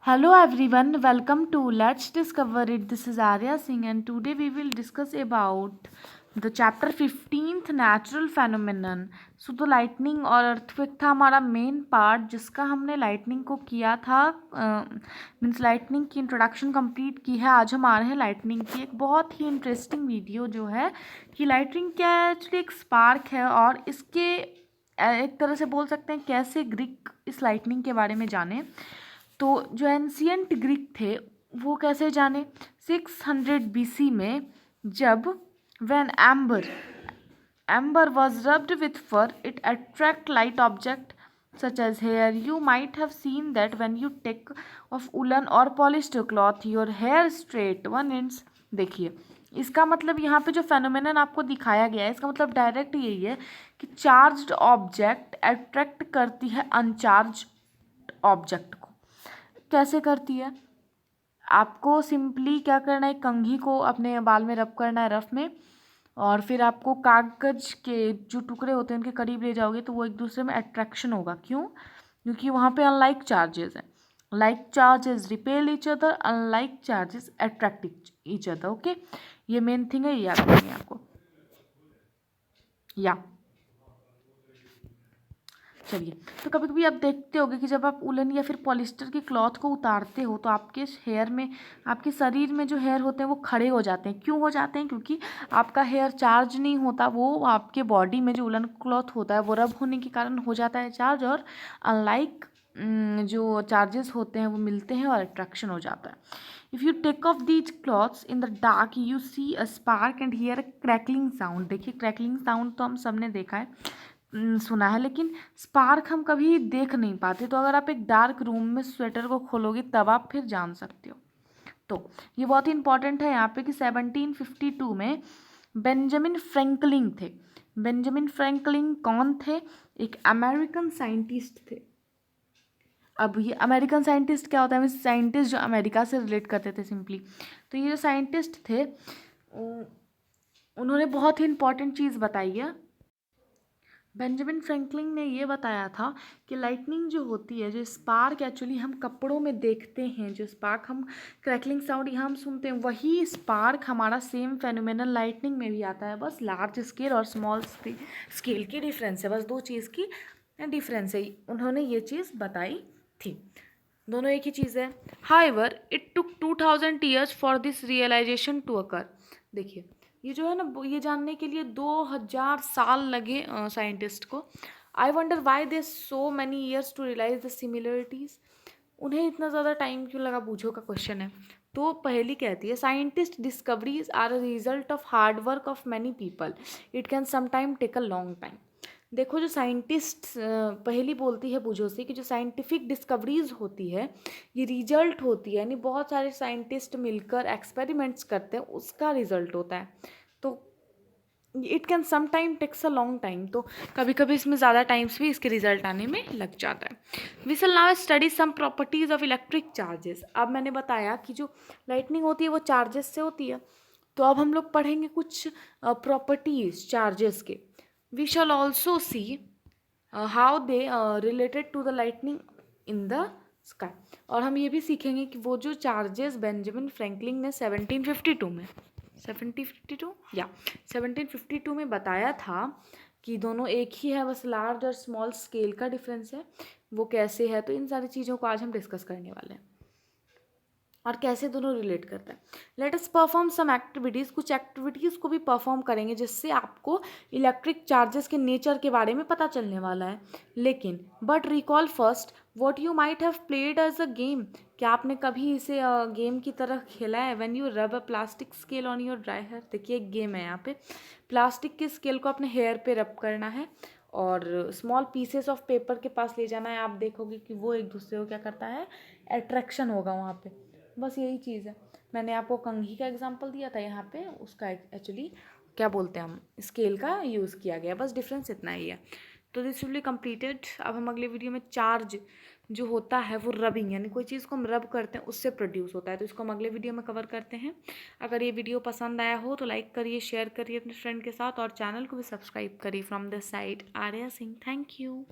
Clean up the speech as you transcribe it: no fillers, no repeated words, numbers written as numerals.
Hello everyone, welcome to Let's Discover It. This is Arya Singh and today we will discuss about the chapter 15th Natural Phenomenon. So the lightning और earthquake था हमारा main part जिसका हमने lightning को किया था, means lightning की introduction complete की है। आज हम आ रहे हैं लाइटनिंग की एक बहुत ही इंटरेस्टिंग वीडियो जो है कि लाइटनिंग क्या है। एक्चुअली एक स्पार्क है और इसके एक तरह से बोल सकते हैं कैसे ग्रीक इस लाइटनिंग के बारे में जाने। तो जो एंशियंट ग्रीक थे वो कैसे जाने 600 BC में जब when amber was rubbed with fur it attract light object such as hair. You might have seen that when you take off woolen or polished cloth your hair straight one inch. देखिए इसका मतलब यहाँ पे जो phenomenon आपको दिखाया गया है इसका मतलब डायरेक्ट यही है कि चार्ज्ड ऑब्जेक्ट अट्रैक्ट करती है अनचार्ज ऑब्जेक्ट को। कैसे करती है? आपको सिंपली क्या करना है, कंघी को अपने बाल में रब करना है रफ में, और फिर आपको कागज के जो टुकड़े होते हैं उनके करीब ले जाओगे तो वो एक दूसरे में अट्रैक्शन होगा। क्यों? क्योंकि वहाँ पे अनलाइक चार्जेस हैं। Like charges repel each other, unlike charges attract each other. Okay, ये मेन थिंग है, याद रखनी है आपको। या चलिए, तो कभी कभी आप देखते होगे कि जब आप उलन या फिर पॉलिस्टर की क्लॉथ को उतारते हो तो आपके हेयर में, आपके शरीर में जो हेयर होते हैं वो खड़े हो जाते हैं। क्यों हो जाते हैं? क्योंकि आपका हेयर चार्ज नहीं होता, वो आपके बॉडी में जो उलन क्लॉथ होता है वो रब होने के कारण हो जाता है चार्ज, और अनलाइक जो चार्जेस होते हैं वो मिलते हैं और अट्रैक्शन हो जाता है। If you take off these clothes in the dark you see a spark and hear a crackling sound. देखिए क्रैकलिंग साउंड तो हम सब ने देखा है, सुना है, लेकिन स्पार्क हम कभी देख नहीं पाते। तो अगर आप एक डार्क रूम में स्वेटर को खोलोगे तब आप फिर जान सकते हो। तो ये बहुत ही इंपॉर्टेंट है यहाँ पे कि 1752 में बेंजामिन फ्रैंकलिन थे। बेंजामिन फ्रैंकलिन कौन थे? एक अमेरिकन साइंटिस्ट थे। अब ये अमेरिकन साइंटिस्ट क्या होता है? साइंटिस्ट जो अमेरिका से रिलेट करते थे सिंपली। तो ये जो साइंटिस्ट थे उन्होंने बहुत ही इंपॉर्टेंट चीज़ बताई है। बेंजामिन फ्रैंकलिन ने ये बताया था कि लाइटनिंग जो होती है, जो स्पार्क एक्चुअली हम कपड़ों में देखते हैं, जो स्पार्क हम क्रैकलिंग साउंड यहाँ हम सुनते हैं, वही स्पार्क हमारा सेम फेनोमेनल लाइटनिंग में भी आता है। बस लार्ज स्केल और स्मॉल स्केल की डिफरेंस है, बस दो चीज़ की डिफरेंस है। उन्होंने ये चीज़ बताई थी, दोनों एक ही चीज़ है। However it took 2000 years for this realisation to occur. देखिए ये जो है ना, ये जानने के लिए 2000 साल लगे साइंटिस्ट को। I wonder why they so many years to realise the similarities. उन्हें इतना ज़्यादा टाइम क्यों लगा, बूझो का क्वेश्चन है। तो पहली कहती है scientist discoveries are a result of hard work of many people, it can sometime take a long time. देखो जो साइंटिस्ट पहली बोलती है बूझो से कि जो साइंटिफिक डिस्कवरीज होती है ये रिजल्ट होती है, यानी बहुत सारे साइंटिस्ट मिलकर एक्सपेरिमेंट्स करते हैं उसका रिजल्ट होता है। तो it can some time takes a long time, तो कभी कभी इसमें ज़्यादा टाइम्स भी इसके रिजल्ट आने में लग जाता है। We will now study some properties of electric charges. अब मैंने बताया कि जो लाइटनिंग होती है वो चार्जेस से होती है, तो अब हम लोग पढ़ेंगे कुछ प्रॉपर्टीज चार्जेस के। We shall also see how they related to the lightning in the sky. और हम ये भी सीखेंगे कि वो जो चार्जेस बेंजामिन फ्रैंकलिन ने 1752 में बताया था कि दोनों एक ही है, बस लार्ज और स्मॉल स्केल का डिफरेंस है, वो कैसे है। तो इन सारी चीज़ों को आज हम डिस्कस करने वाले हैं और कैसे दोनों रिलेट करते हैं। Let us perform some activities. कुछ एक्टिविटीज़ को भी परफॉर्म करेंगे जिससे आपको इलेक्ट्रिक चार्जेस के नेचर के बारे में पता चलने वाला है। लेकिन but recall first what you might have played as a game. क्या आपने कभी इसे गेम की तरह खेला है? When you rub a plastic scale on your dry hair. देखिए एक गेम है यहाँ पे, प्लास्टिक के स्केल को अपने हेयर पे रब करना है और स्मॉल पीसेस ऑफ पेपर के पास ले जाना है। आप देखोगे कि वो एक दूसरे को क्या करता है, अट्रैक्शन होगा वहाँ पे। बस यही चीज़ है। मैंने आपको कंघी का एग्जांपल दिया था, यहाँ पे उसका एक्चुअली क्या बोलते हैं हम, स्केल का यूज़ किया गया। बस डिफरेंस इतना ही है। तो दिस विल बी कंप्लीटेड। अब हम अगले वीडियो में चार्ज जो होता है वो रबिंग, यानी कोई चीज़ को हम रब करते हैं उससे प्रोड्यूस होता है, तो इसको हम अगले वीडियो में कवर करते हैं। अगर ये वीडियो पसंद आया हो तो लाइक करिए, शेयर करिए अपने फ्रेंड के साथ और चैनल को भी सब्सक्राइब करिए। From this side Arya Singh, thank you.